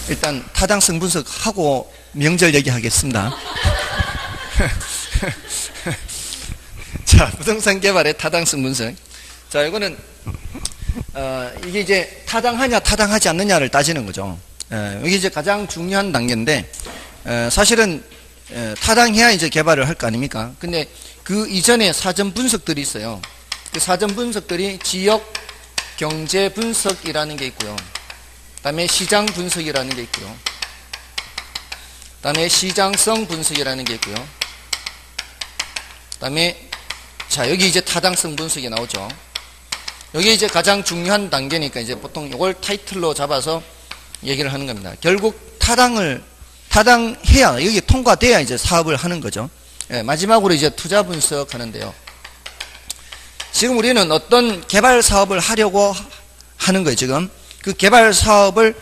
일단 타당성 분석하고 명절 얘기하겠습니다. 자, 부동산 개발의 타당성 분석. 자, 이거는 이게 이제 타당하냐 타당하지 않느냐를 따지는 거죠. 이게 이제 가장 중요한 단계인데 사실은 타당해야 이제 개발을 할 거 아닙니까? 근데 그 이전에 사전 분석들이 있어요. 그 사전 분석들이 지역 경제 분석이라는 게 있고요. 그다음에 시장 분석이라는 게 있고요. 그다음에 시장성 분석이라는 게 있고요. 그다음에 자, 여기 이제 타당성 분석이 나오죠. 여기 이제 가장 중요한 단계니까 이제 보통 이걸 타이틀로 잡아서 얘기를 하는 겁니다. 결국 타당해야, 여기 통과돼야 이제 사업을 하는 거죠. 마지막으로 이제 투자 분석하는데요. 지금 우리는 어떤 개발 사업을 하려고 하는 거예요, 지금. 그 개발 사업을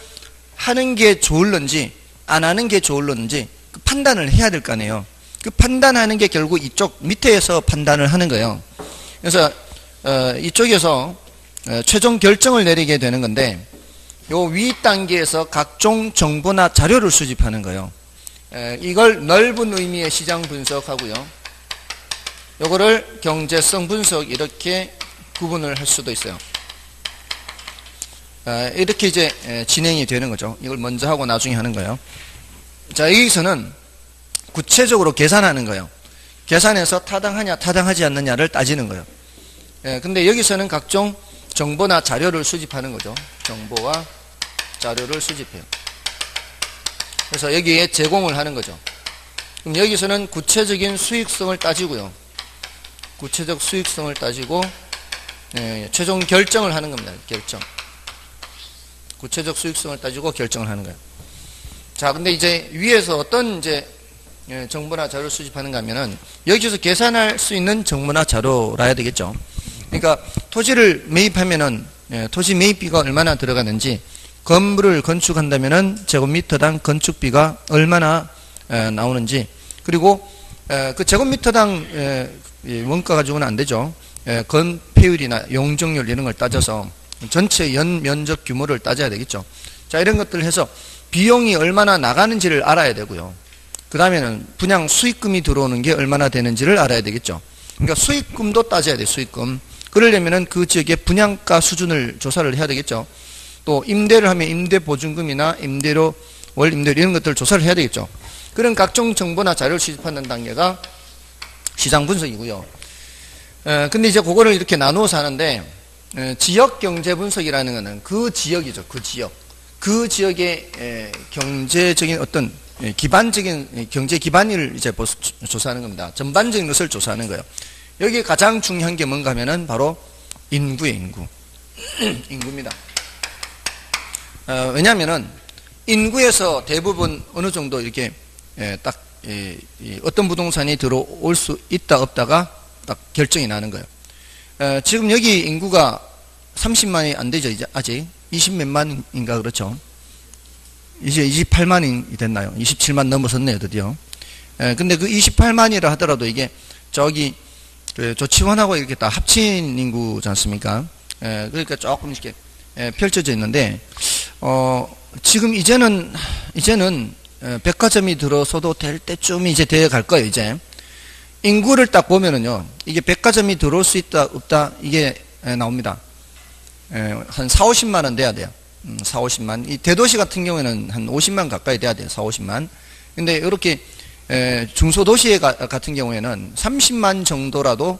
하는 게 좋을런지, 안 하는 게 좋을런지, 그 판단을 해야 될 거 아니에요. 그 판단하는 게 결국 이쪽 밑에서 판단을 하는 거예요. 그래서, 이쪽에서 최종 결정을 내리게 되는 건데, 요 위 단계에서 각종 정보나 자료를 수집하는 거예요. 이걸 넓은 의미의 시장 분석하고요. 요거를 경제성 분석 이렇게 구분을 할 수도 있어요. 이렇게 이제 진행이 되는 거죠. 이걸 먼저 하고 나중에 하는 거예요. 자, 여기서는 구체적으로 계산하는 거예요. 계산해서 타당하냐 타당하지 않느냐를 따지는 거예요. 근데 여기서는 각종 정보나 자료를 수집하는 거죠. 정보와 자료를 수집해요. 그래서 여기에 제공을 하는 거죠. 그럼 여기서는 구체적인 수익성을 따지고요. 구체적 수익성을 따지고 최종 결정을 하는 겁니다. 결정. 구체적 수익성을 따지고 결정을 하는 거예요. 자, 근데 이제 위에서 어떤 이제 정보나 자료를 수집하는가 하면은 여기서 계산할 수 있는 정보나 자료라 해야 되겠죠. 그러니까 토지를 매입하면은 토지 매입비가 얼마나 들어가는지, 건물을 건축한다면은 제곱미터당 건축비가 얼마나 나오는지, 그리고 그 제곱미터당 원가 가지고는 안 되죠. 건폐율이나 용적률 이런 걸 따져서 전체 연면적 규모를 따져야 되겠죠. 자, 이런 것들을 해서 비용이 얼마나 나가는지를 알아야 되고요. 그 다음에는 분양 수익금이 들어오는 게 얼마나 되는지를 알아야 되겠죠. 그러니까 수익금도 따져야 돼요. 수익금. 그러려면은 그 지역의 분양가 수준을 조사를 해야 되겠죠. 또 임대를 하면 임대보증금이나 임대료, 월임대료 이런 것들을 조사를 해야 되겠죠. 그런 각종 정보나 자료를 수집하는 단계가 시장 분석이고요. 근데 이제 그거를 이렇게 나누어서 하는데, 지역 경제 분석이라는 것은 그 지역이죠. 그 지역. 그 지역의 경제적인 어떤 기반적인 경제 기반을 이제 조사하는 겁니다. 전반적인 것을 조사하는 거예요. 여기 가장 중요한 게 뭔가 하면은 바로 인구예요, 인구. 인구입니다. 왜냐하면은 인구에서 대부분 어느 정도 이렇게 딱 어떤 부동산이 들어올 수 있다 없다가 딱 결정이 나는 거예요. 지금 여기 인구가 30만이 안 되죠, 이제 아직 20몇만인가 그렇죠. 이제 28만이 됐나요? 27만 넘어섰네요, 드디어. 근데 그 28만이라 하더라도 이게 저기 조치원하고 이렇게 다 합친 인구지 않습니까? 그러니까 조금 이렇게 펼쳐져 있는데, 지금 이제는 백화점이 들어서도 될 때쯤이 이제 되어 갈 거예요, 이제. 인구를 딱 보면은요, 이게 백화점이 들어올 수 있다, 없다, 이게 나옵니다. 한 4, 50만은 돼야 돼요. 4, 50만. 이 대도시 같은 경우에는 한 50만 가까이 돼야 돼요, 4, 50만. 근데 이렇게, 중소도시 같은 경우에는 30만 정도라도,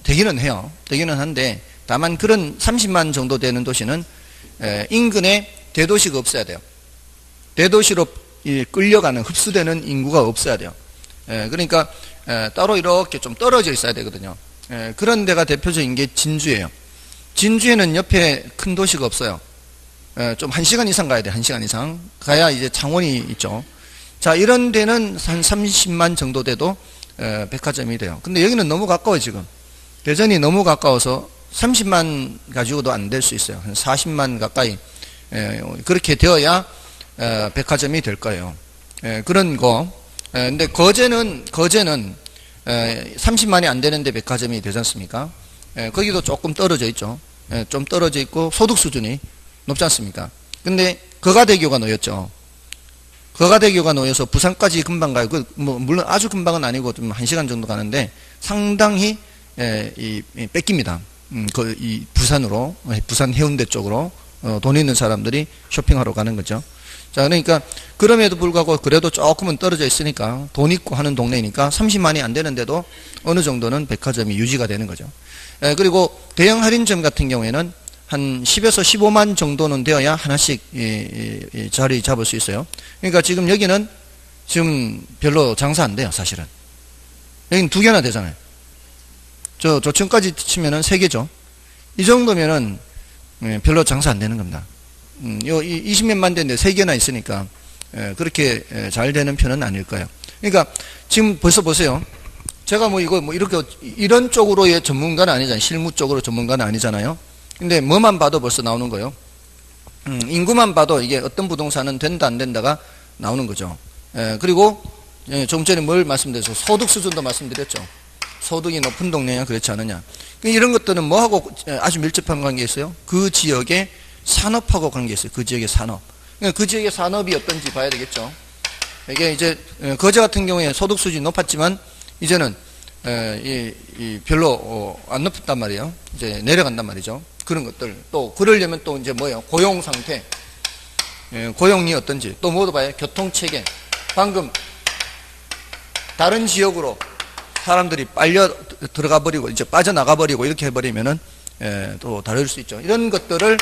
되기는 해요. 되기는 한데, 다만 그런 30만 정도 되는 도시는, 인근에 대도시가 없어야 돼요. 대도시로 끌려가는, 흡수되는 인구가 없어야 돼요. 그러니까, 따로 이렇게 좀 떨어져 있어야 되거든요. 그런 데가 대표적인 게 진주예요. 진주에는 옆에 큰 도시가 없어요. 좀 1시간 이상 가야 돼. 1시간 이상. 가야 이제 창원이 있죠. 자, 이런 데는 한 30만 정도 돼도 백화점이 돼요. 근데 여기는 너무 가까워요, 지금. 대전이 너무 가까워서 30만 가지고도 안 될 수 있어요. 한 40만 가까이. 그렇게 되어야 백화점이 될 거예요. 그런 거. 근데 거제는 30만이 안 되는데 백화점이 되지 않습니까? 거기도 조금 떨어져 있죠. 좀 떨어져 있고 소득 수준이 높지 않습니까? 근데 거가대교가 놓였죠. 거가대교가 놓여서 부산까지 금방 가요. 물론 아주 금방은 아니고 좀 1시간 정도 가는데 상당히 뺏깁니다. 이 부산으로, 부산 해운대 쪽으로 돈 있는 사람들이 쇼핑하러 가는 거죠. 자, 그러니까 그럼에도 불구하고 그래도 조금은 떨어져 있으니까 돈 있고 하는 동네니까 30만이 안 되는데도 어느 정도는 백화점이 유지가 되는 거죠. 그리고 대형 할인점 같은 경우에는 한 10에서 15만 정도는 되어야 하나씩 자리 잡을 수 있어요. 그러니까 지금 여기는 지금 별로 장사 안 돼요, 사실은. 여기는 2개나 되잖아요. 저 조층까지 치면은 3개죠. 이 정도면은 별로 장사 안 되는 겁니다. 20몇만 대인데 3개나 있으니까 그렇게 잘 되는 편은 아닐 거예요. 그러니까 지금 벌써 보세요. 제가 이렇게 이런 쪽으로의 전문가는 아니잖아요. 실무 쪽으로 전문가는 아니잖아요. 근데 뭐만 봐도 벌써 나오는 거예요. 인구만 봐도 이게 어떤 부동산은 된다 안 된다가 나오는 거죠. 그리고 좀 전에 뭘 말씀드렸죠? 소득 수준도 말씀드렸죠. 소득이 높은 동네냐 그렇지 않느냐. 이런 것들은 뭐하고 아주 밀접한 관계가 있어요? 그 지역의 산업하고 관계 있어요. 그 지역의 산업. 그 지역의 산업이 어떤지 봐야 되겠죠. 이게 이제 거제 같은 경우에 소득 수준이 높았지만 이제는 별로 안 높았단 말이에요. 이제 내려간단 말이죠. 그런 것들. 또 그러려면 또 이제 뭐예요? 고용 상태. 고용이 어떤지. 또 뭐도 봐요? 교통 체계. 방금 다른 지역으로 사람들이 빨려 들어가 버리고 이제 빠져나가 버리고 이렇게 해버리면은 또 다를 수 있죠. 이런 것들을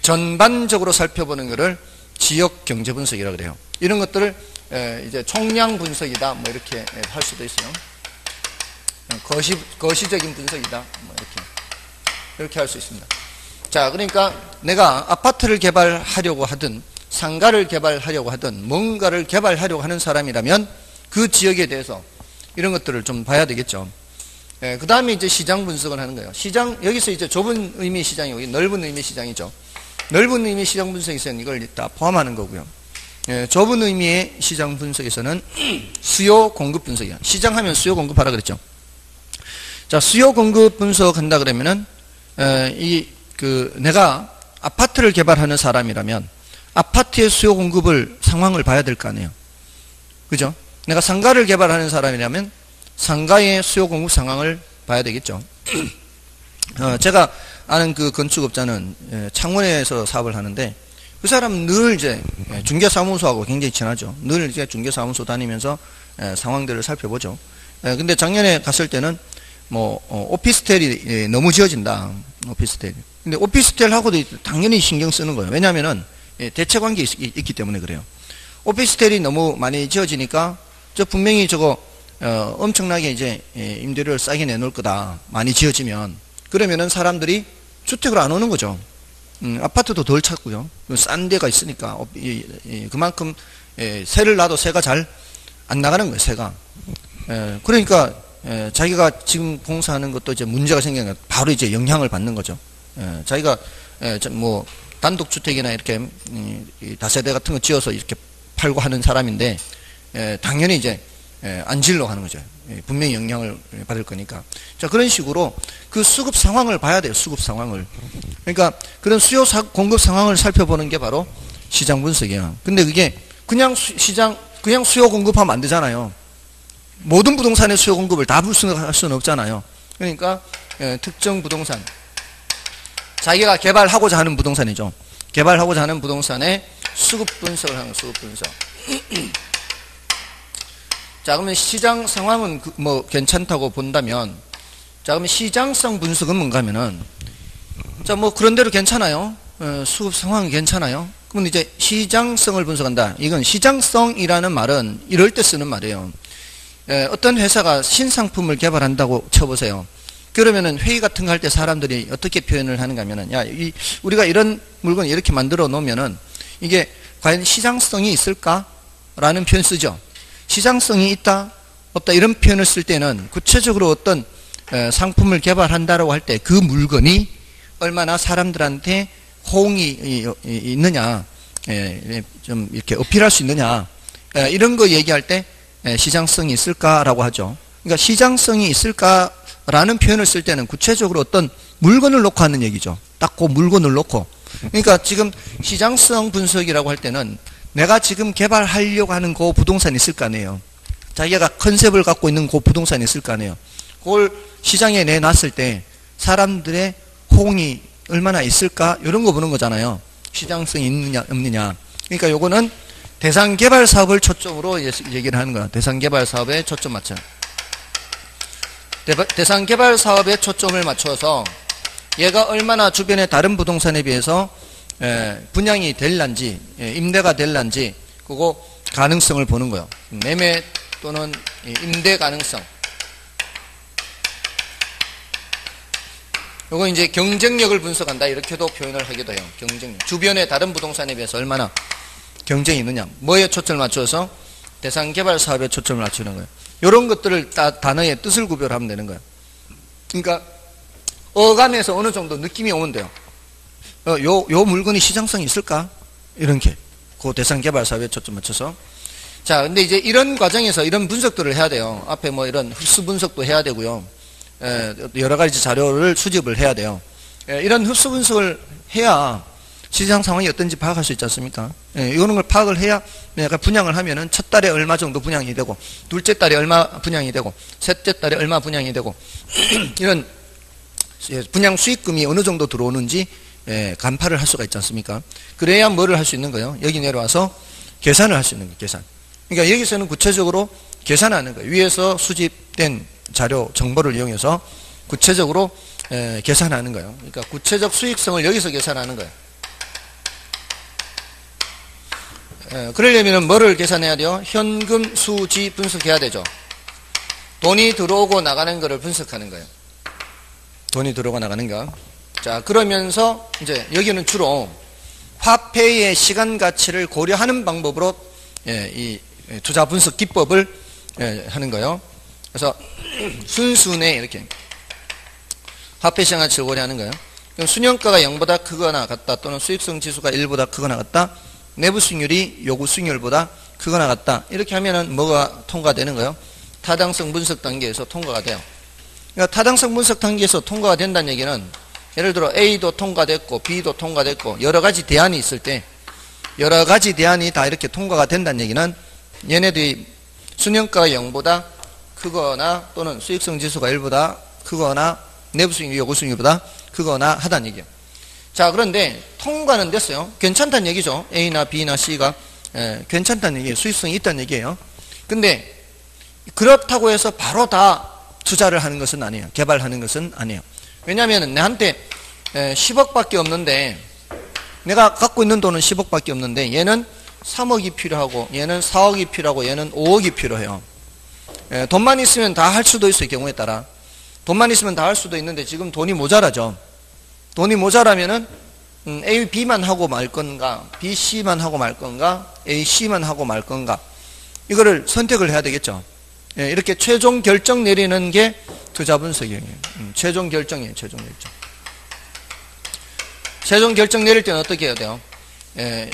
전반적으로 살펴보는 것을 지역 경제 분석이라고 그래요. 이런 것들을 이제 총량 분석이다 뭐 이렇게 할 수도 있어요. 거시적인 분석이다 뭐 이렇게 할 수 있습니다. 자, 그러니까 내가 아파트를 개발하려고 하든 상가를 개발하려고 하든 뭔가를 개발하려고 하는 사람이라면 그 지역에 대해서 이런 것들을 좀 봐야 되겠죠. 그 다음에 이제 시장 분석을 하는 거예요. 시장, 여기서 이제 좁은 의미의 시장이고 넓은 의미의 시장이죠. 넓은 의미의 시장 분석에서는 이걸 다 포함하는 거고요. 좁은 의미의 시장 분석에서는 수요 공급 분석이야. 시장하면 수요 공급하라 그랬죠. 자, 수요 공급 분석한다 그러면은 내가 아파트를 개발하는 사람이라면 아파트의 수요 공급을 상황을 봐야 될 거 아니에요. 그죠? 내가 상가를 개발하는 사람이라면 상가의 수요 공급 상황을 봐야 되겠죠. 제가 아는 그 건축업자는 창원에서 사업을 하는데 그 사람은 늘 이제 중개사무소하고 굉장히 친하죠. 늘 이제 중개사무소 다니면서 상황들을 살펴보죠. 근데 작년에 갔을 때는 오피스텔이 너무 지어진다. 오피스텔. 근데 오피스텔하고도 당연히 신경 쓰는 거예요. 왜냐하면은 대체 관계 있기 때문에 그래요. 오피스텔이 너무 많이 지어지니까 분명히 엄청나게 이제 임대료를 싸게 내놓을 거다. 많이 지어지면. 그러면은 사람들이 주택으로 안 오는 거죠. 아파트도 덜 찾고요. 싼 데가 있으니까 그만큼 세를 놔도 세가 잘 안 나가는 거예요. 세가. 그러니까 자기가 지금 공사하는 것도 이제 문제가 생기면 바로 이제 영향을 받는 거죠. 자기가 단독주택이나 이렇게 다세대 같은 거 지어서 이렇게 팔고 하는 사람인데 당연히 이제 안 지으려고 하는 거죠. 분명히 영향을 받을 거니까. 자, 그런 식으로 그 수급 상황을 봐야 돼요. 수급 상황을. 그러니까 그런 수요 공급 상황을 살펴보는 게 바로 시장 분석이에요. 근데 그게 그냥 수요 공급하면 안 되잖아요. 모든 부동산의 수요 공급을 다 분석할 수는 없잖아요. 그러니까 특정 부동산, 자기가 개발하고자 하는 부동산이죠. 개발하고자 하는 부동산의 수급 분석을 하는 수급 분석. 자, 그러면 시장 상황은 괜찮다고 본다면, 자, 그러면 시장성 분석은 뭔가 하면은, 자, 그런대로 괜찮아요. 수급 상황은 괜찮아요. 그러면 이제 시장성을 분석한다. 이건 시장성이라는 말은 이럴 때 쓰는 말이에요. 어떤 회사가 신상품을 개발한다고 쳐보세요. 그러면은 회의 같은 거 할 때 사람들이 어떻게 표현을 하는가 하면은, 우리가 이런 물건을 이렇게 만들어 놓으면은 이게 과연 시장성이 있을까? 라는 표현 쓰죠. 시장성이 있다, 없다 이런 표현을 쓸 때는 구체적으로 어떤 상품을 개발한다라고 할 때 그 물건이 얼마나 사람들한테 호응이 있느냐, 좀 이렇게 어필할 수 있느냐, 이런 거 얘기할 때 시장성이 있을까라고 하죠. 그러니까 시장성이 있을까라는 표현을 쓸 때는 구체적으로 어떤 물건을 놓고 하는 얘기죠. 딱 그 물건을 놓고 그러니까 지금 시장성 분석이라고 할 때는 내가 지금 개발하려고 하는 그 부동산이 있을 거 아니에요. 자기가 컨셉을 갖고 있는 그 부동산이 있을 거 아니에요. 그걸 시장에 내놨을 때 사람들의 호응이 얼마나 있을까? 이런 거 보는 거잖아요. 시장성이 있느냐 없느냐. 그러니까 요거는 대상 개발 사업을 초점으로 얘기를 하는 거야. 대상 개발 사업에 초점 맞춰. 대상 개발 사업에 초점을 맞춰서 얘가 얼마나 주변의 다른 부동산에 비해서 분양이 될란지, 임대가 될란지, 그거 가능성을 보는 거예요. 매매 또는 임대 가능성. 요거 이제 경쟁력을 분석한다. 이렇게도 표현을 하기도 해요. 경쟁력. 주변의 다른 부동산에 비해서 얼마나 경쟁이 있느냐. 뭐에 초점을 맞춰서 대상 개발 사업에 초점을 맞추는 거예요. 이런 것들을 단어의 뜻을 구별하면 되는 거예요. 그러니까 어감에서 어느 정도 느낌이 오면 돼요. 요 물건이 시장성이 있을까? 이런 게. 그 대상 개발 사업에 초점 맞춰서. 자, 근데 이제 이런 과정에서 이런 분석들을 해야 돼요. 앞에 뭐 이런 흡수 분석도 해야 되고요. 여러 가지 자료를 수집을 해야 돼요. 이런 흡수 분석을 해야 시장 상황이 어떤지 파악할 수 있지 않습니까? 이런 걸 파악을 해야 내가 분양을 하면은 첫 달에 얼마 정도 분양이 되고, 둘째 달에 얼마 분양이 되고, 셋째 달에 얼마 분양이 되고, 이런 분양 수익금이 어느 정도 들어오는지 간파를 할 수가 있지 않습니까? 그래야 뭐를 할 수 있는 거예요? 여기 내려와서 계산을 할 수 있는 거예요. 계산. 그러니까 여기서는 구체적으로 계산하는 거예요. 위에서 수집된 자료, 정보를 이용해서 구체적으로 계산하는 거예요. 그러니까 구체적 수익성을 여기서 계산하는 거예요. 그러려면 뭐를 계산해야 돼요? 현금 수지 분석해야 되죠. 돈이 들어오고 나가는 거를 분석하는 거예요. 돈이 들어오고 나가는 거. 자, 그러면서 이제 여기는 주로 화폐의 시간 가치를 고려하는 방법으로 이 투자 분석 기법을 하는 거예요. 그래서 순순히 이렇게 화폐 시장 가치를 고려하는 거예요. 그럼 순영가가 0보다 크거나 같다, 또는 수익성 지수가 1보다 크거나 같다, 내부 수익률이 요구 수익률보다 크거나 같다, 이렇게 하면은 뭐가 통과되는 거예요? 타당성 분석 단계에서 통과가 돼요. 그러니까 타당성 분석 단계에서 통과가 된다는 얘기는, 예를 들어 A도 통과됐고 B도 통과됐고 여러 가지 대안이 있을 때, 여러 가지 대안이 다 이렇게 통과가 된다는 얘기는 얘네들이 순영가가 0보다 크거나 또는 수익성 지수가 1보다 크거나 내부 수익률이 요구 수익률보다 크거나 하다는 얘기예요. 자, 그런데 통과는 됐어요. 괜찮다는 얘기죠. A나 B나 C가 괜찮다는 얘기예요. 수익성이 있다는 얘기예요. 근데 그렇다고 해서 바로 다 투자를 하는 것은 아니에요. 개발하는 것은 아니에요. 왜냐하면 내한테 10억밖에 없는데, 내가 갖고 있는 돈은 10억밖에 없는데 얘는 3억이 필요하고 얘는 4억이 필요하고 얘는 5억이 필요해요. 돈만 있으면 다 할 수도 있어요. 경우에 따라 돈만 있으면 다 할 수도 있는데 지금 돈이 모자라죠. 돈이 모자라면은 A, B만 하고 말 건가, B, C만 하고 말 건가, A, C만 하고 말 건가, 이거를 선택을 해야 되겠죠. 이렇게 최종 결정 내리는 게 투자 분석이에요. 최종 결정이에요. 최종 결정. 최종 결정 내릴 때는 어떻게 해야 돼요?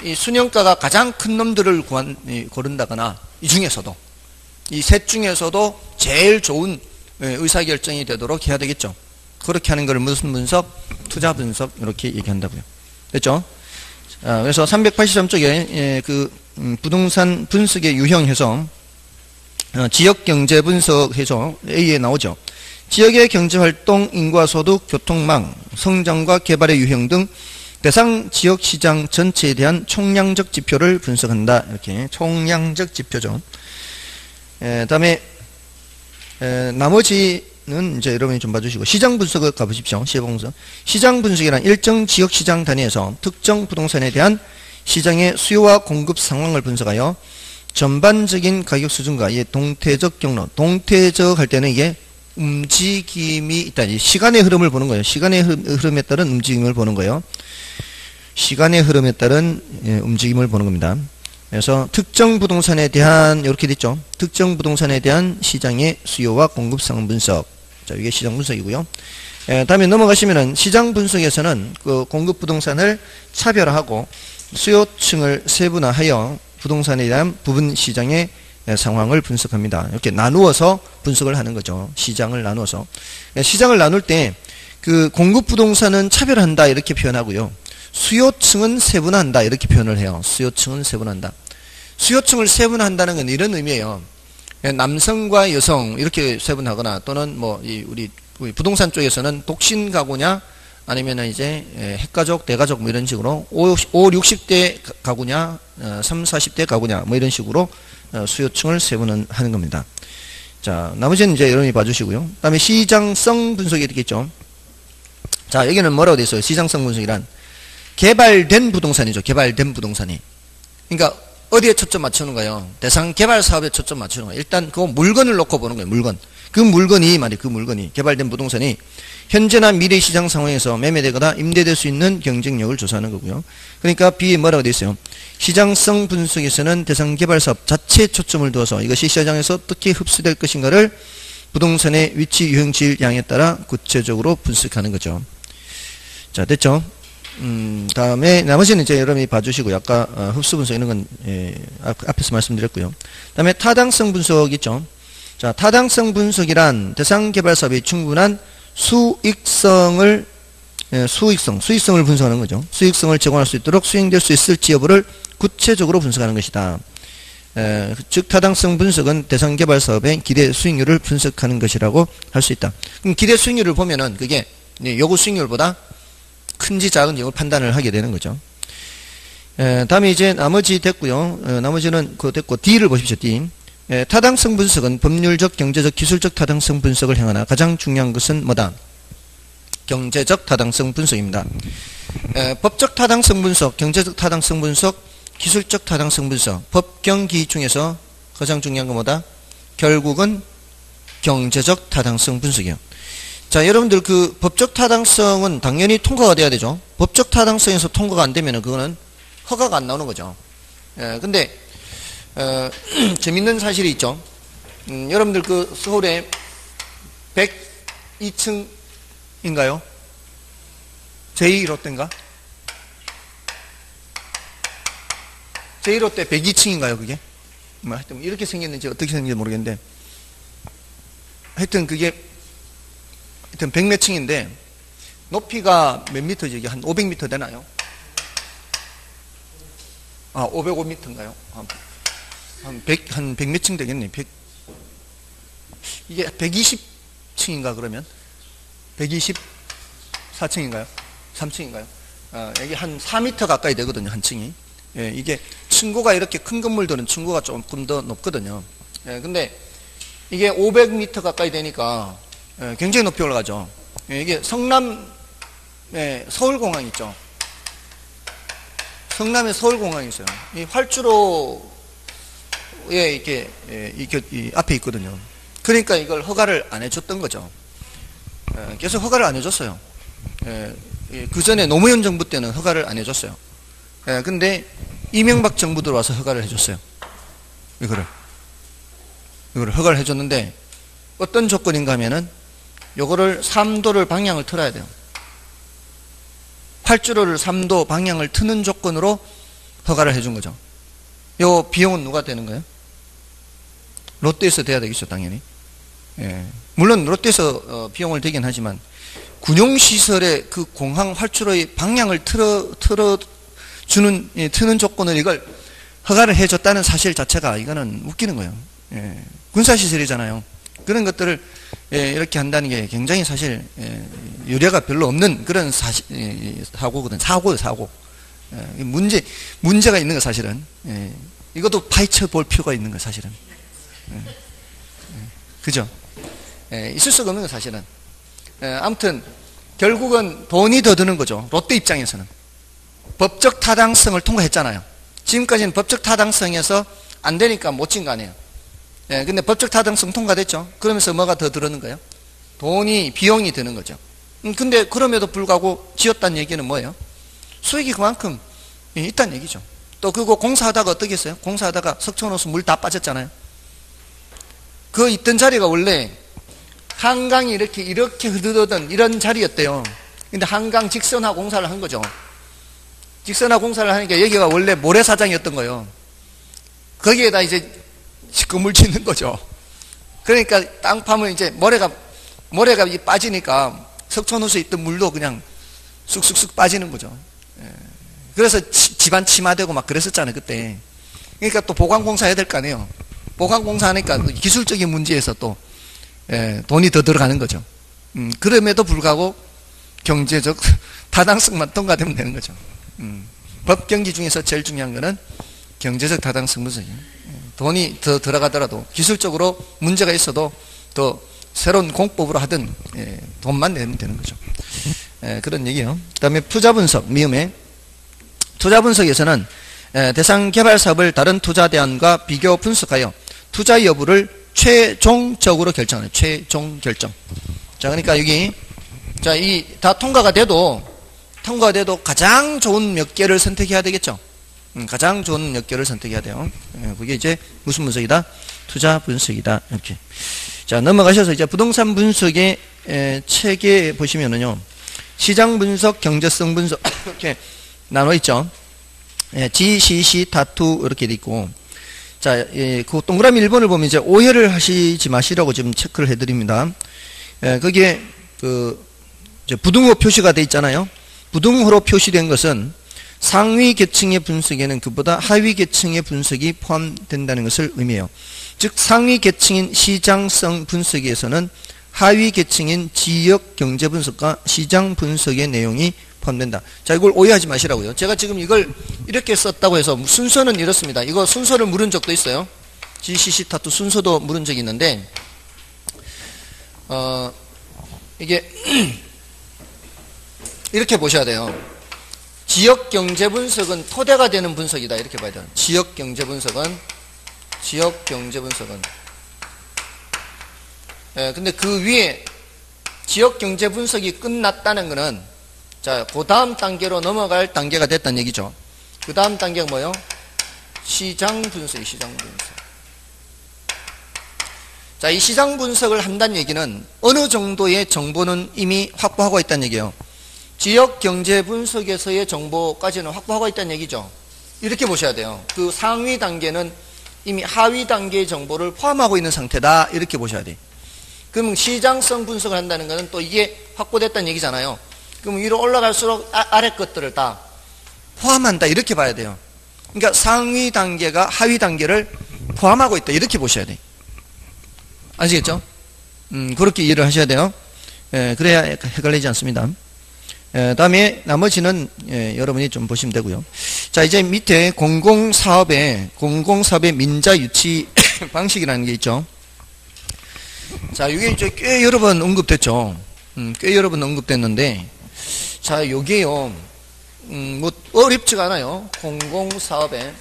이 순영가가 가장 큰 놈들을 고른다거나, 이 중에서도, 이 셋 중에서도 제일 좋은 의사결정이 되도록 해야 되겠죠. 그렇게 하는 걸 무슨 분석? 투자 분석, 이렇게 얘기한다고요. 됐죠? 자, 그래서 383쪽에 부동산 분석의 유형해서 지역경제 분석해서 A에 나오죠. 지역의 경제활동, 인구소득, 교통망, 성장과 개발의 유형 등 대상 지역시장 전체에 대한 총량적 지표를 분석한다. 이렇게 총량적 지표죠. 다음에 나머지는 이제 여러분이 좀 봐주시고, 시장 분석을 가보십시오. 시분석. 시장 분석이란 일정 지역 시장 단위에서 특정 부동산에 대한 시장의 수요와 공급 상황을 분석하여 전반적인 가격 수준과 이의 동태적 경로, 동태적 할 때는 이게 움직임이 있다. 시간의 흐름을 보는 거예요. 시간의 흐름에 따른 움직임을 보는 거예요. 시간의 흐름에 따른 움직임을 보는 겁니다. 그래서 특정 부동산에 대한, 이렇게 됐죠. 특정 부동산에 대한 시장의 수요와 공급 상황 분석. 자, 이게 시장 분석이고요. 다음에 넘어가시면은 시장 분석에서는 그 공급 부동산을 차별화하고 수요층을 세분화하여 부동산에 대한 부분 시장의 상황을 분석합니다. 이렇게 나누어서 분석을 하는 거죠. 시장을 나누어서. 시장을 나눌 때 그 공급 부동산은 차별한다 이렇게 표현하고요. 수요층은 세분화한다 이렇게 표현을 해요. 수요층은 세분화한다. 수요층을 세분화한다는 건 이런 의미예요. 남성과 여성 이렇게 세분하거나 또는 뭐 우리 부동산 쪽에서는 독신 가구냐 아니면 이제 핵가족, 대가족 뭐 이런 식으로 5, 60대 가구냐 3, 40대 가구냐 뭐 이런 식으로 수요층을 세분하는 겁니다. 자, 나머지는 이제 여러분이 봐주시고요. 그 다음에 시장성 분석이 이렇게 있죠. 자, 여기는 뭐라고 되어 있어요? 시장성 분석이란 개발된 부동산이죠. 개발된 부동산이. 그러니까 어디에 초점 맞추는 거예요? 대상 개발 사업에 초점 맞추는 거예요. 일단 그 물건을 놓고 보는 거예요. 물건. 그 물건이 말이에요. 그 물건이 개발된 부동산이 현재나 미래 시장 상황에서 매매되거나 임대될 수 있는 경쟁력을 조사하는 거고요. 그러니까 B에 뭐라고 되어 있어요? 시장성 분석에서는 대상 개발 사업 자체에 초점을 두어서 이것이 시장에서 어떻게 흡수될 것인가를 부동산의 위치, 유형, 질, 양에 따라 구체적으로 분석하는 거죠. 자, 됐죠? 다음에 나머지는 이제 여러분이 봐주시고요. 아까 흡수 분석 이런 건 앞에서 말씀드렸고요. 다음에 타당성 분석 있죠. 자, 타당성 분석이란 대상 개발 사업이 충분한 수익성을 분석하는 거죠. 수익성을 제공할 수 있도록 수행될 수 있을지 여부를 구체적으로 분석하는 것이다. 즉 타당성 분석은 대상 개발 사업의 기대 수익률을 분석하는 것이라고 할 수 있다. 그럼 기대 수익률을 보면은 그게 요구 수익률보다 큰지 작은지 이걸 판단을 하게 되는 거죠. 다음에 이제 나머지 됐고요. 나머지는 그거 됐고 D를 보십시오. D. 타당성 분석은 법률적, 경제적, 기술적 타당성 분석을 행하나 가장 중요한 것은 뭐다? 경제적 타당성 분석입니다. 법적 타당성 분석, 경제적 타당성 분석, 기술적 타당성 분석, 법경기 중에서 가장 중요한 건 뭐다? 결국은 경제적 타당성 분석이에요. 자, 여러분들 그 법적 타당성은 당연히 통과가 돼야 되죠. 법적 타당성에서 통과가 안 되면은 그거는 허가가 안 나오는 거죠. 근데 재밌는 사실이 있죠. 여러분들 그 서울에 102층인가요? 제2롯데인가? 제1롯데 102층인가요, 그게? 하여튼 이렇게 생겼는지 어떻게 생겼는지 모르겠는데 하여튼 그게 하여튼 100몇 층인데 높이가 몇 미터지? 이게 한 500m 되나요? 아, 505m인가요? 한 100 몇 층 되겠네. 100, 이게 120층인가 그러면? 124층인가요? 3층인가요? 여기 한 4m 가까이 되거든요, 한 층이. 예, 이게 층고가 이렇게 큰 건물들은 층고가 조금 더 높거든요. 예, 근데 이게 500m 가까이 되니까 굉장히 높이 올라가죠. 예, 이게 성남 서울공항 있죠. 성남에 서울공항이 있어요. 이 활주로에 이렇게 이 앞에 있거든요. 그러니까 이걸 허가를 안 해줬던 거죠. 계속 허가를 안 해줬어요. 그 전에 노무현 정부 때는 허가를 안 해줬어요. 근데 이명박 정부 들어와서 허가를 해줬어요. 이거를 허가를 해줬는데 어떤 조건인가 하면은 요거를 3도를 방향을 틀어야 돼요. 활주로를 3도 방향을 트는 조건으로 허가를 해준 거죠. 요 비용은 누가 되는 거예요? 롯데에서 돼야 되겠죠, 당연히. 예. 물론 롯데에서 비용을 대긴 하지만 군용시설의 그 공항 활주로의 방향을 트는 조건을 이걸 허가를 해줬다는 사실 자체가 이거는 웃기는 거예요. 예. 군사시설이잖아요. 그런 것들을 이렇게 한다는 게 굉장히 사실 유례가 별로 없는 그런 사고거든. 사고예요, 사고. 문제가 있는 거 사실은. 이것도 파헤쳐 볼 필요가 있는 거 사실은. 그죠? 있을 수가 없는 거 사실은. 아무튼 결국은 돈이 더 드는 거죠. 롯데 입장에서는. 법적 타당성을 통과했잖아요. 지금까지는 법적 타당성에서 안 되니까 못 진 거 아니에요. 근데 법적 타당성 통과됐죠. 그러면서 뭐가 더 들어는 거예요? 비용이 드는 거죠. 근데 그럼에도 불구하고 지었다는 얘기는 뭐예요? 수익이 그만큼 있다는 얘기죠. 또 그거 공사하다가 어떻게 했어요? 공사하다가 석촌호수 물 다 빠졌잖아요. 그 있던 자리가 원래 한강이 이렇게 흐르던 이런 자리였대요. 근데 한강 직선화 공사를 한 거죠. 직선화 공사를 하니까 여기가 원래 모래사장이었던 거예요. 거기에다 이제 건물 짓는 거죠. 그러니까 땅 파면 이제 모래가 빠지니까 석촌호수에 있던 물도 그냥 쑥쑥쑥 빠지는 거죠. 예. 그래서 집안 침하되고 막 그랬었잖아요, 그때. 그러니까 또 보강공사 해야 될 거 아니에요. 보강공사 하니까 기술적인 문제에서 또 돈이 더 들어가는 거죠. 그럼에도 불구하고 경제적 타당성만 통과되면 되는 거죠. 법 경기 중에서 제일 중요한 거는 경제적 타당성 분석이에요. 돈이 더 들어가더라도 기술적으로 문제가 있어도 더 새로운 공법으로 하든 돈만 내면 되는 거죠. 그런 얘기예요. 그 다음에 투자 분석, 미음에 투자 분석에서는 대상 개발 사업을 다른 투자 대안과 비교 분석하여 투자 여부를 최종적으로 결정하는 최종 결정. 자, 그러니까 여기 자, 이 다 통과가 돼도 가장 좋은 몇 개를 선택해야 되겠죠. 가장 좋은 몇 개를 선택해야 돼요. 그게 이제 무슨 분석이다? 투자 분석이다. 이렇게. 자, 넘어가셔서 이제 부동산 분석의 체계 보시면은요. 시장 분석, 경제성 분석 이렇게 나눠 있죠. GCC 타투 이렇게 돼 있고. 자, 그 동그라미 1번을 보면 이제 오해를 하시지 마시라고 지금 체크를 해 드립니다. 거기에 부등호 표시가 돼 있잖아요. 부등호로 표시된 것은 상위 계층의 분석에는 그보다 하위 계층의 분석이 포함된다는 것을 의미해요. 즉 상위 계층인 시장성 분석에서는 하위 계층인 지역 경제 분석과 시장 분석의 내용이 포함된다. 자, 이걸 오해하지 마시라고요. 제가 지금 이걸 이렇게 썼다고 해서 순서는 이렇습니다. 이거 순서를 물은 적도 있어요. GCC 타투 순서도 물은 적이 있는데 이게 이렇게 보셔야 돼요. 지역 경제 분석은 토대가 되는 분석이다. 이렇게 봐야 돼요. 지역 경제 분석은 근데 그 위에 지역 경제 분석이 끝났다는 것은 자, 그 다음 단계로 넘어갈 단계가 됐다는 얘기죠. 그 다음 단계가 뭐예요? 시장 분석. 자, 이 시장 분석을 한다는 얘기는 어느 정도의 정보는 이미 확보하고 있다는 얘기예요. 지역 경제 분석에서의 정보까지는 확보하고 있다는 얘기죠. 이렇게 보셔야 돼요. 그 상위 단계는 이미 하위 단계의 정보를 포함하고 있는 상태다. 이렇게 보셔야 돼요. 그럼 시장성 분석을 한다는 것은 또 이게 확보됐다는 얘기잖아요. 그럼 위로 올라갈수록 아래 것들을 다 포함한다. 이렇게 봐야 돼요. 그러니까 상위 단계가 하위 단계를 포함하고 있다. 이렇게 보셔야 돼요. 아시겠죠? 그렇게 이해를 하셔야 돼요. 그래야 헷갈리지 않습니다. 다음에 나머지는 여러분이 좀 보시면 되고요. 자, 이제 밑에 공공사업의 민자 유치 방식이라는 게 있죠. 자, 이게 이제 꽤 여러 번 언급됐죠. 꽤 여러 번 언급됐는데, 자, 요게요, 뭐 어렵지가 않아요. 공공사업의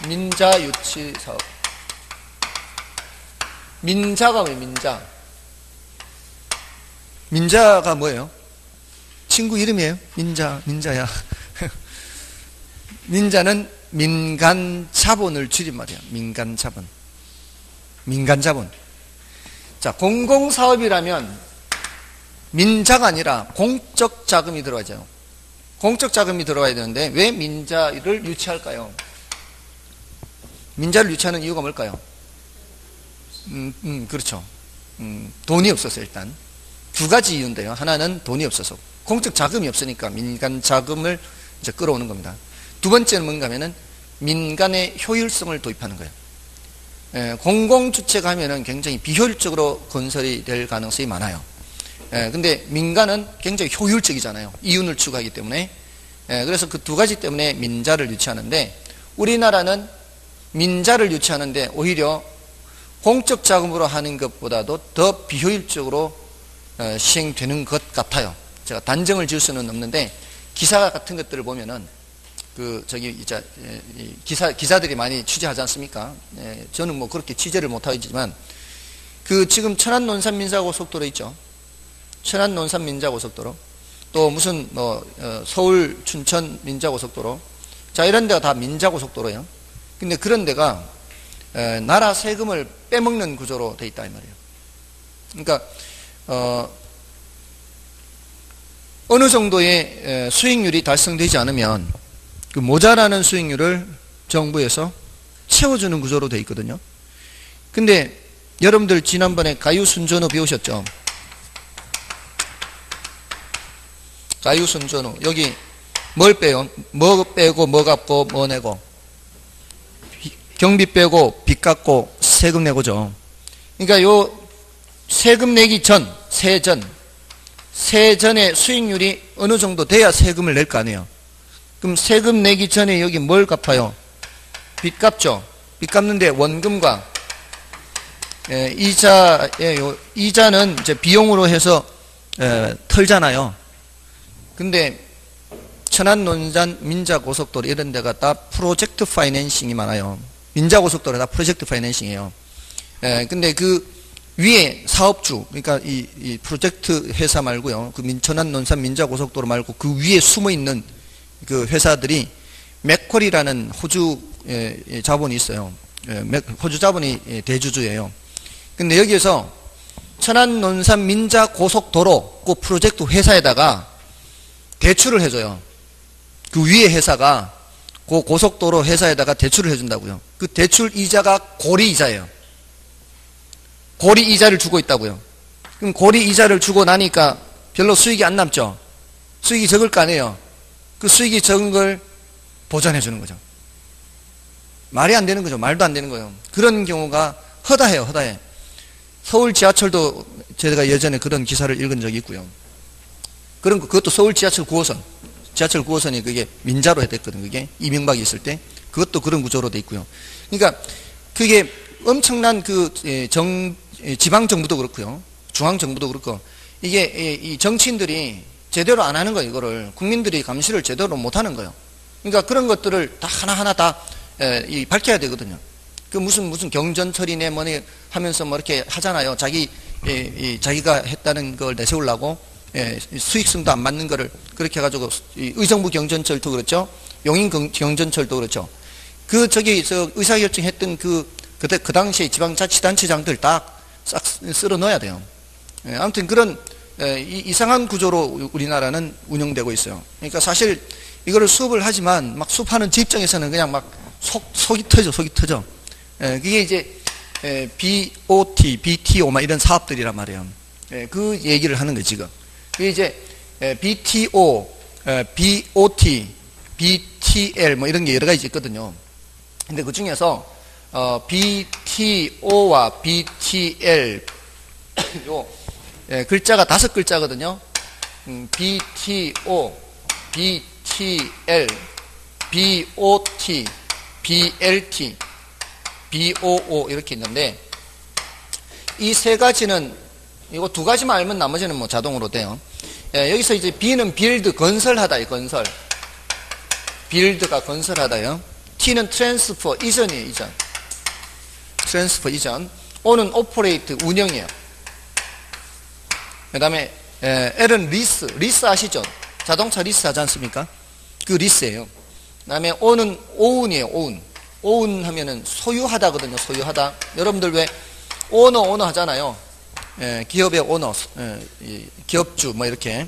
민자 유치 사업. 민자가 뭐예요? 민자가 뭐예요? 친구 이름이에요? 민자야. 민자는 민간 자본을 줄임말이에요. 민간 자본. 자, 공공사업이라면 민자가 아니라 공적 자금이 들어가죠. 공적 자금이 들어가야 되는데 왜 민자를 유치할까요? 민자를 유치하는 이유가 뭘까요? 그렇죠. 돈이 없어서 일단. 두 가지 이유인데요. 하나는 돈이 없어서. 공적 자금이 없으니까 민간 자금을 이제 끌어오는 겁니다. 두 번째는 뭔가 하면은 민간의 효율성을 도입하는 거예요. 공공주체가 하면은 굉장히 비효율적으로 건설이 될 가능성이 많아요. 근데 민간은 굉장히 효율적이잖아요. 이윤을 추구하기 때문에. 그래서 그 두 가지 때문에 민자를 유치하는데 우리나라는 민자를 유치하는데 오히려 공적 자금으로 하는 것보다도 더 비효율적으로 시행되는 것 같아요. 제가 단정을 지을 수는 없는데 기사 같은 것들을 보면은 기자들이 많이 취재하지 않습니까? 저는 뭐 그렇게 취재를 못하지만 지금 천안 논산 민자고속도로 있죠. 천안 논산 민자고속도로 또 무슨 서울 춘천 민자고속도로 자 이런 데가 다 민자고속도로예요. 근데 그런 데가 나라 세금을 빼먹는 구조로 돼 있다 이 말이에요. 그러니까 어느 정도의 수익률이 달성되지 않으면 그 모자라는 수익률을 정부에서 채워주는 구조로 돼 있거든요. 근데 여러분들 지난번에 가유순전호 배우셨죠? 자유순전후. 여기 뭘 빼요? 뭐 빼고 뭐 갚고 뭐 내고? 경비 빼고 빚 갚고 세금 내고죠. 그러니까 요 세금 내기 전, 세전의 수익률이 어느 정도 돼야 세금을 낼 거 아니에요. 그럼 세금 내기 전에 여기 뭘 갚아요? 빚 갚죠. 빚 갚는데 원금과 이자예요. 이자는 이제 비용으로 해서 털잖아요. 근데 천안, 논산, 민자고속도로 이런 데가 다 프로젝트 파이낸싱이 많아요. 민자고속도로 다 프로젝트 파이낸싱이에요. 근데 그 위에 사업주, 그러니까 이 프로젝트 회사 말고요. 그 천안, 논산, 민자고속도로 말고 그 위에 숨어 있는 그 회사들이 맥쿼리라는 호주 자본이 있어요. 호주 자본이 대주주예요. 근데 여기에서 천안, 논산, 민자고속도로 그 프로젝트 회사에다가 대출을 해줘요. 그 위에 회사가 그 고속도로 회사에다가 대출을 해준다고요. 그 대출 이자가 고리 이자예요. 고리 이자를 주고 있다고요. 그럼 고리 이자를 주고 나니까 별로 수익이 안 남죠. 수익이 적을 거 아니에요. 그 수익이 적은 걸 보전해 주는 거죠. 말이 안 되는 거죠. 말도 안 되는 거예요. 그런 경우가 허다해요. 허다해. 서울 지하철도 제가 예전에 그런 기사를 읽은 적이 있고요. 그것도 서울 지하철 9호선. 지하철 9호선이 그게 민자로 했거든요. 그게 이명박이 있을 때. 그것도 그런 구조로 돼 있고요. 그러니까 그게 엄청난 지방정부도 그렇고요. 중앙정부도 그렇고. 이게 이 정치인들이 제대로 안 하는 거예요. 이거를. 국민들이 감시를 제대로 못 하는 거예요. 그러니까 그런 것들을 다 하나하나 다 밝혀야 되거든요. 그 무슨 경전처리네 뭐니 하면서 뭐 이렇게 하잖아요. 자기가 했다는 걸 내세우려고 수익성도 안 맞는 거를 그렇게 해가지고 의정부 경전철도 그렇죠. 용인 경전철도 그렇죠. 의사결정했던 그 당시에 지방자치단체장들 다 싹 쓸어 넣어야 돼요. 아무튼 그런 이상한 구조로 우리나라는 운영되고 있어요. 그러니까 사실 이거를 수업을 하지만 막 수업하는 제 입장에서는 그냥 막 속이 터져. 그게 이제 BOT, BTO 막 이런 사업들이란 말이에요. 그 얘기를 하는 거예요, 지금. 그게 이제 BTO, BOT, BTL 뭐 이런 게 여러 가지 있거든요. 근데 그 중에서 BTO와 BTL 요 글자가 5글자거든요. BTO, BTL, BOT, BLT, BOO 이렇게 있는데 이 세 가지는 이거 두 가지만 알면 나머지는 뭐 자동으로 돼요. 여기서 이제 B는 빌드, 건설하다요. 건설. 빌드가 건설하다요. T는 트랜스퍼, 이전이에요. 이전. 트랜스퍼, 이전. O는 오퍼레이트, 운영이에요. 그 다음에 L은 리스. 리스 아시죠? 자동차 리스 하지 않습니까? 그 리스예요. 그 다음에 O는 오운이에요. 오운. 오운 하면은 소유하다거든요. 소유하다. 여러분들 왜 오너 하잖아요. 기업의 오너, 기업주 뭐 이렇게.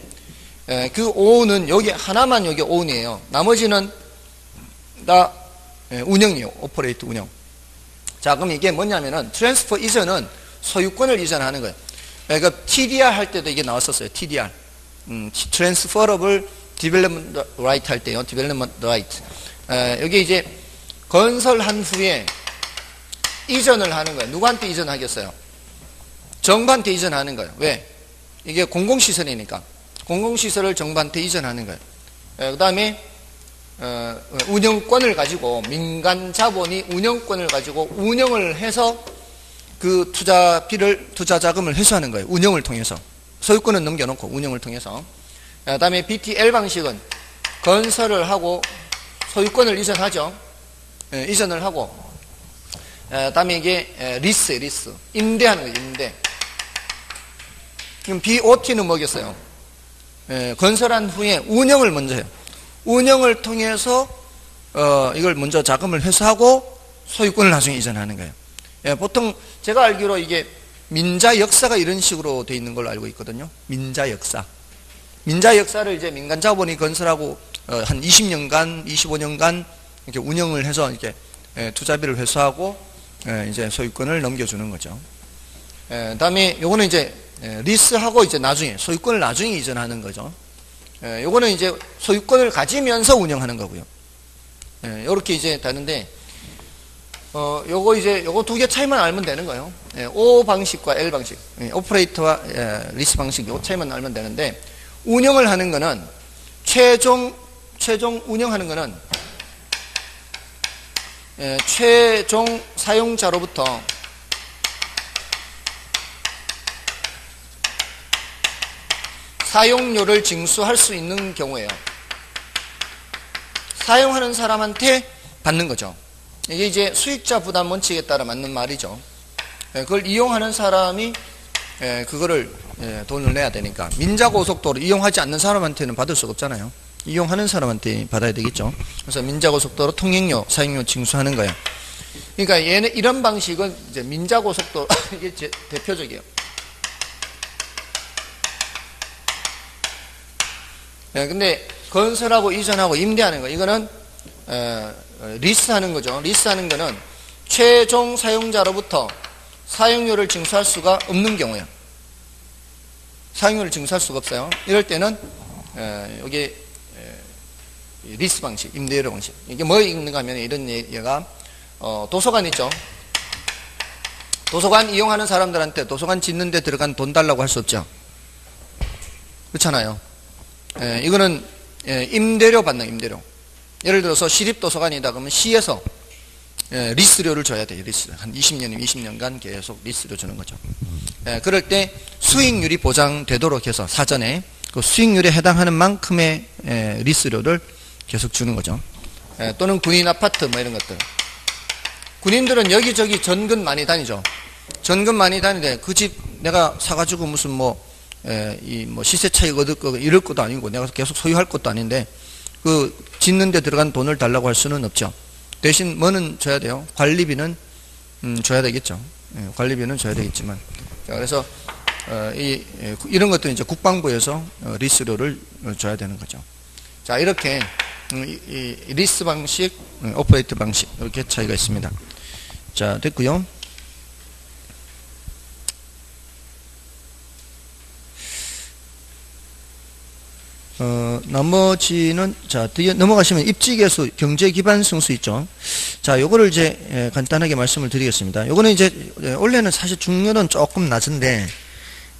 그 오운은 여기 하나만 여기 오운이에요. 나머지는 다 운영이에요. 오퍼레이트 운영. 자, 그럼 이게 뭐냐면은 트랜스퍼 이전은 소유권을 이전하는 거예요. 그러니까 TDR 할 때도 이게 나왔었어요. TDR. Transferable Development Right 할 때요. Development Right. 여기 이제 건설한 후에 이전을 하는 거예요. 누구한테 이전하겠어요? 정부한테 이전하는 거예요. 왜? 이게 공공시설이니까. 공공시설을 정부한테 이전하는 거예요. 그 다음에 운영권을 가지고 민간 자본이 운영권을 가지고 운영을 해서 그 투자 자금을 회수하는 거예요. 운영을 통해서. 소유권은 넘겨놓고 운영을 통해서. 그 다음에 BTL 방식은 건설을 하고 소유권을 이전하죠. 이전을 하고. 그 다음에 이게 리스. 임대하는 거예요. 임대. 그럼 BOT는 뭐겠어요? 건설한 후에 운영을 먼저 해요. 운영을 통해서 이걸 먼저 자금을 회수하고 소유권을 나중에 이전하는 거예요. 보통 제가 알기로 이게 민자 역사가 이런 식으로 돼 있는 걸로 알고 있거든요. 민자 역사. 민자 역사를 이제 민간 자본이 건설하고 한 20년간, 25년간 이렇게 운영을 해서 이렇게 투자비를 회수하고 이제 소유권을 넘겨주는 거죠. 그다음에 요거는 이제 리스하고 이제 나중에 소유권을 나중에 이전하는 거죠. 요거는 이제 소유권을 가지면서 운영하는 거고요. 요렇게 이제 되는데, 요거 두 개 차이만 알면 되는 거예요. O 방식과 L 방식, 오퍼레이터와 리스 방식, 요 차이만 알면 되는데, 운영을 하는 거는, 최종 운영하는 거는, 최종 사용자로부터 사용료를 징수할 수 있는 경우에요. 사용하는 사람한테 받는 거죠. 이게 이제 수익자 부담 원칙에 따라 맞는 말이죠. 그걸 이용하는 사람이 그거를 돈을 내야 되니까, 민자고속도로 이용하지 않는 사람한테는 받을 수가 없잖아요. 이용하는 사람한테 받아야 되겠죠. 그래서 민자고속도로 통행료, 사용료 징수하는 거예요. 그러니까 얘는 이런 방식은 이제 민자고속도로 이게 대표적이에요. 근데 건설하고 이전하고 임대하는 거, 이거는 리스하는 거죠. 리스하는 거는 최종 사용자로부터 사용료를 징수할 수가 없는 경우야. 사용료를 징수할 수가 없어요. 이럴 때는 여기 리스 방식, 임대료 방식. 이게 뭐 있는가 하면 이런 얘가 도서관 있죠. 도서관 이용하는 사람들한테 도서관 짓는 데 들어간 돈 달라고 할 수 없죠. 그렇잖아요. 이거는 임대료 받는 임대료. 예를 들어서 시립도서관이다 그러면 시에서 리스료를 줘야 돼요. 리스. 한 20년이면 20년간 계속 리스료 주는 거죠. 그럴 때 수익률이 보장되도록 해서 사전에 그 수익률에 해당하는 만큼의 리스료를 계속 주는 거죠. 또는 군인 아파트 뭐 이런 것들. 군인들은 여기저기 전근 많이 다니죠. 전근 많이 다니는데 그 집 내가 사가지고 무슨 뭐 시세 차익 얻을 거 이럴 것도 아니고 내가 계속 소유할 것도 아닌데 그 짓는 데 들어간 돈을 달라고 할 수는 없죠. 대신 뭐는 줘야 돼요? 관리비는 줘야 되겠죠. 관리비는 줘야 되겠지만. 자, 그래서 이런 것들은 이제 국방부에서 리스료를 줘야 되는 거죠. 자, 이렇게 이 리스 방식, 오퍼레이트 방식 이렇게 차이가 있습니다. 자, 됐고요. 나머지는, 자, 뒤에 넘어가시면 입지계수, 경제기반 승수 있죠. 자, 요거를 이제, 간단하게 말씀을 드리겠습니다. 요거는 이제, 원래는 사실 중요는 조금 낮은데,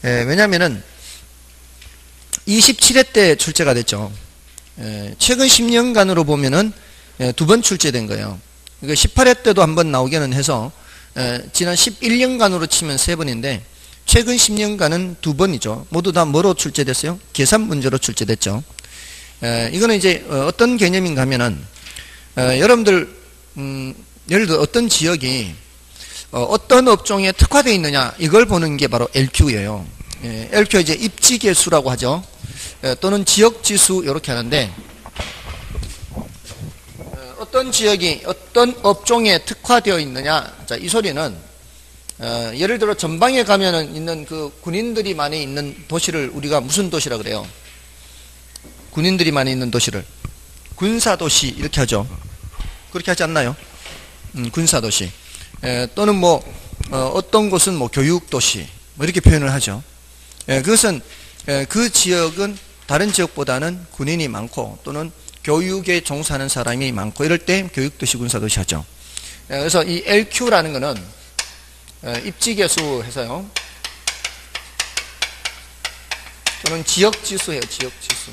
왜냐면은, 27회 때 출제가 됐죠. 최근 10년간으로 보면은, 두 번 출제된 거예요. 18회 때도 한번 나오기는 해서, 지난 11년간으로 치면 3번인데, 최근 10년간은 2번이죠. 모두 다 뭐로 출제됐어요? 계산 문제로 출제됐죠. 이거는 이제 어떤 개념인가 하면은 여러분들 예를 들어 어떤 지역이 어떤 업종에 특화되어 있느냐 이걸 보는 게 바로 LQ예요. LQ 이제 입지계수라고 하죠. 또는 지역지수 이렇게 하는데 어떤 지역이 어떤 업종에 특화되어 있느냐. 자, 이 소리는 예를 들어 전방에 가면은 있는 그 군인들이 많이 있는 도시를 우리가 무슨 도시라 그래요? 군인들이 많이 있는 도시를 군사도시 이렇게 하죠. 그렇게 하지 않나요? 군사도시. 또는 뭐 어떤 곳은 뭐 교육도시 뭐 이렇게 표현을 하죠. 그것은 그 지역은 다른 지역보다는 군인이 많고 또는 교육에 종사하는 사람이 많고 이럴 때 교육도시 군사도시 하죠. 그래서 이 LQ라는 거는 입지계수 해서요. 또는 지역지수예요. 지역지수.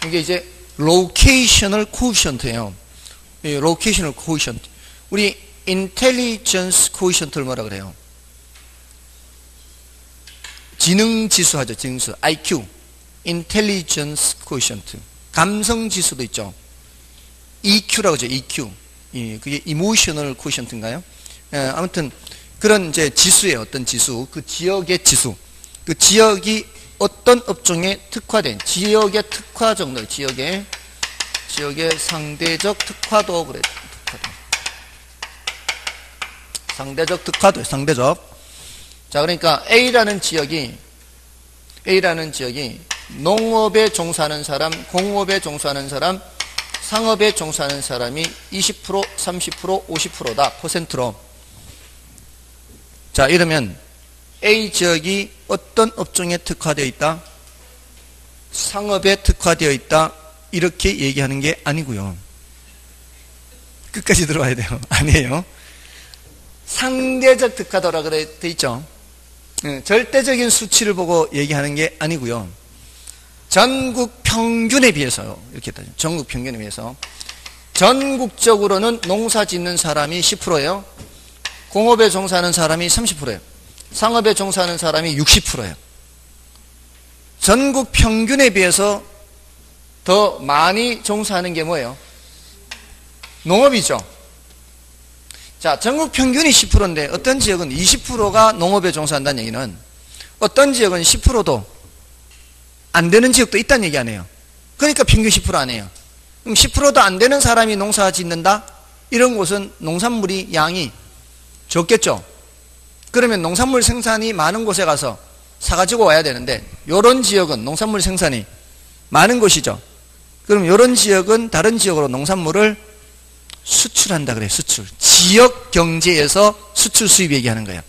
이게 이제 locational quotient예요. 이 locational quotient. 우리 intelligence quotient를 뭐라 그래요? 지능지수 하죠. 지능지수. IQ. intelligence quotient. 감성지수도 있죠. EQ라고 하죠. EQ. 그게 emotional quotient인가요? 아무튼 그런 이제 지수예요. 어떤 지수, 그 지역의 지수, 그 지역이 어떤 업종에 특화된 지역의 특화 정도, 지역의 상대적 특화도 그래. 상대적 특화도, 상대적. 자, 그러니까 A라는 지역이 농업에 종사하는 사람, 공업에 종사하는 사람, 상업에 종사하는 사람이 20%, 30%, 50%다. 퍼센트로. 자, 이러면 A 지역이 어떤 업종에 특화되어 있다? 상업에 특화되어 있다 이렇게 얘기하는 게 아니고요. 끝까지 들어와야 돼요. 아니에요. 상대적 특화도라 그래 돼 있죠. 절대적인 수치를 보고 얘기하는 게 아니고요. 전국 평균에 비해서요. 이렇게 따져. 전국 평균에 비해서 전국적으로는 농사 짓는 사람이 10%예요. 공업에 종사하는 사람이 30%예요. 상업에 종사하는 사람이 60%예요. 전국 평균에 비해서 더 많이 종사하는 게 뭐예요? 농업이죠. 자, 전국 평균이 10%인데 어떤 지역은 20%가 농업에 종사한다는 얘기는 어떤 지역은 10%도 안 되는 지역도 있다는 얘기 아니에요. 그러니까 평균 10% 아니에요. 그럼 10%도 안 되는 사람이 농사 짓는다? 이런 곳은 농산물이 양이 적겠죠. 그러면 농산물 생산이 많은 곳에 가서 사가지고 와야 되는데 이런 지역은 농산물 생산이 많은 곳이죠. 그럼 이런 지역은 다른 지역으로 농산물을 수출한다 그래요. 수출. 지역 경제에서 수출 수입 얘기하는 거예요.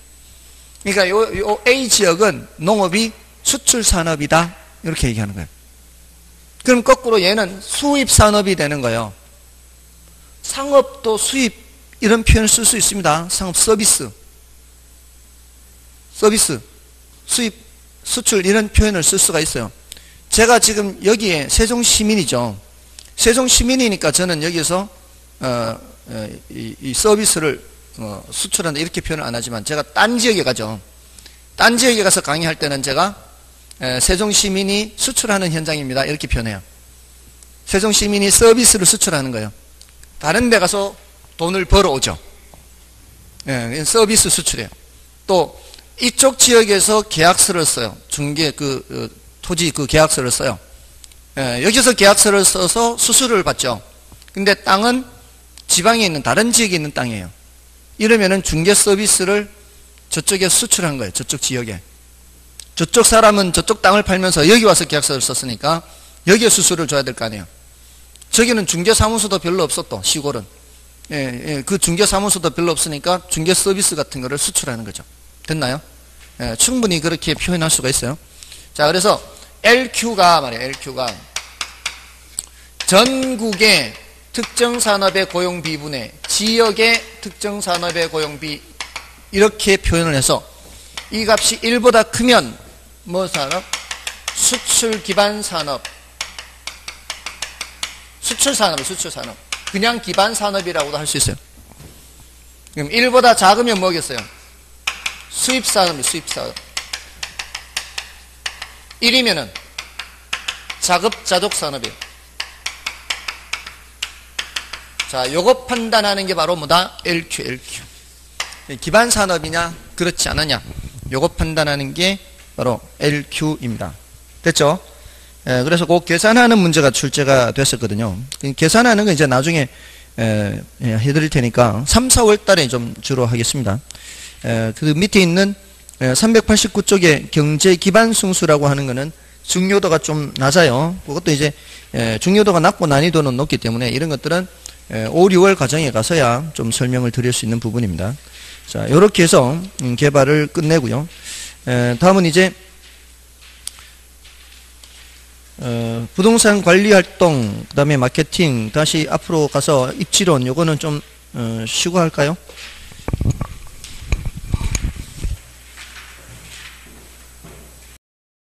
그러니까 요 A 지역은 농업이 수출 산업이다 이렇게 얘기하는 거예요. 그럼 거꾸로 얘는 수입 산업이 되는 거예요. 상업도 수입 이런 표현을 쓸 수 있습니다. 상업 서비스, 수입, 수출 이런 표현을 쓸 수가 있어요. 제가 지금 여기에 세종시민이죠. 세종시민이니까 저는 여기서 이 서비스를 수출한다 이렇게 표현을 안 하지만 제가 딴 지역에 가죠. 딴 지역에 가서 강의할 때는 제가 세종시민이 수출하는 현장입니다 이렇게 표현해요. 세종시민이 서비스를 수출하는 거예요. 다른 데 가서 돈을 벌어오죠. 서비스 수출이에요. 또 이쪽 지역에서 계약서를 써요. 중개 토지 계약서를 써요. 여기서 계약서를 써서 수수료를 받죠. 근데 땅은 지방에 있는 다른 지역에 있는 땅이에요. 이러면은 중개 서비스를 저쪽에 수출한 거예요. 저쪽 지역에. 저쪽 사람은 저쪽 땅을 팔면서 여기 와서 계약서를 썼으니까 여기에 수수료를 줘야 될 거 아니에요. 저기는 중개사무소도 별로 없었던 시골은. 그 중개사무소도 별로 없으니까 중개 서비스 같은 거를 수출하는 거죠. 됐나요? 충분히 그렇게 표현할 수가 있어요. 자, 그래서 LQ가 말이에요. LQ가 전국의 특정 산업의 고용비분의 지역의 특정 산업의 고용비 이렇게 표현을 해서 이 값이 1보다 크면 뭐 산업? 수출 기반 산업. 수출 산업. 그냥 기반 산업이라고도 할 수 있어요. 그럼 1보다 작으면 뭐겠어요? 수입 산업. 1이면은 자급자족 산업이에요. 자, 요거 판단하는 게 바로 뭐다? LQ. 기반 산업이냐, 그렇지 않느냐. 요거 판단하는 게 바로 LQ입니다. 됐죠? 그래서 그 계산하는 문제가 출제가 됐었거든요. 계산하는 건 이제 나중에 해드릴 테니까 3, 4월 달에 좀 주로 하겠습니다. 그 밑에 있는 389쪽에 경제 기반 승수라고 하는 거는 중요도가 좀 낮아요. 그것도 이제 중요도가 낮고 난이도는 높기 때문에 이런 것들은 5, 6월 과정에 가서야 좀 설명을 드릴 수 있는 부분입니다. 자, 이렇게 해서 개발을 끝내고요. 다음은 이제 부동산 관리 활동, 그 다음에 마케팅, 다시 앞으로 가서 입지론, 요거는 좀 쉬고 할까요?